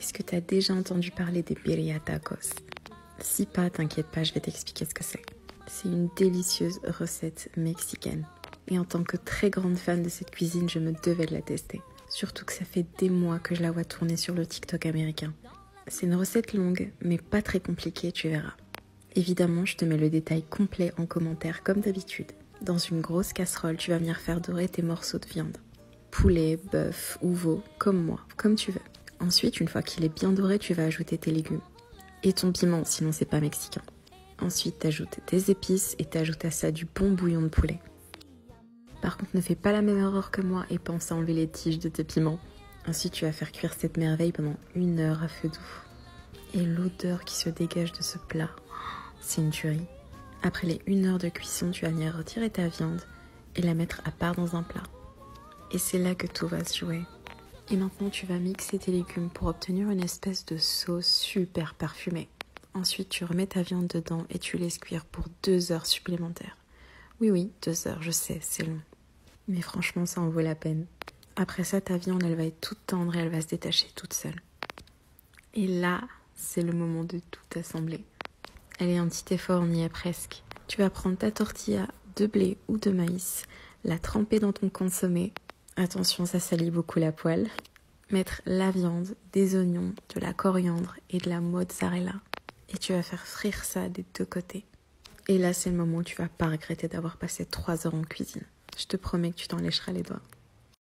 Est-ce que tu as déjà entendu parler des birria tacos? Si pas, t'inquiète pas, je vais t'expliquer ce que c'est. C'est une délicieuse recette mexicaine. Et en tant que très grande fan de cette cuisine, je me devais de la tester. Surtout que ça fait des mois que je la vois tourner sur le TikTok américain. C'est une recette longue, mais pas très compliquée, tu verras. Évidemment, je te mets le détail complet en commentaire comme d'habitude. Dans une grosse casserole, tu vas venir faire dorer tes morceaux de viande. Poulet, bœuf ou veau, comme moi, comme tu veux. Ensuite, une fois qu'il est bien doré, tu vas ajouter tes légumes. Et ton piment, sinon c'est pas mexicain. Ensuite, t'ajoutes tes épices et t'ajoutes à ça du bon bouillon de poulet. Par contre, ne fais pas la même erreur que moi et pense à enlever les tiges de tes piments. Ensuite, tu vas faire cuire cette merveille pendant 1 heure à feu doux. Et l'odeur qui se dégage de ce plat, c'est une tuerie. Après les 1 heure de cuisson, tu vas venir retirer ta viande et la mettre à part dans un plat. Et c'est là que tout va se jouer. Et maintenant, tu vas mixer tes légumes pour obtenir une espèce de sauce super parfumée. Ensuite, tu remets ta viande dedans et tu laisses cuire pour 2 heures supplémentaires. Oui, 2 heures, je sais, c'est long. Mais franchement, ça en vaut la peine. Après ça, ta viande, elle va être toute tendre et elle va se détacher toute seule. Et là, c'est le moment de tout assembler. Allez, un petit effort, on y est presque. Tu vas prendre ta tortilla de blé ou de maïs, la tremper dans ton consommé. Attention, ça salit beaucoup la poêle. Mettre la viande, des oignons, de la coriandre et de la mozzarella. Et tu vas faire frire ça des 2 côtés. Et là, c'est le moment où tu vas pas regretter d'avoir passé 3 heures en cuisine. Je te promets que tu t'en lécheras les doigts.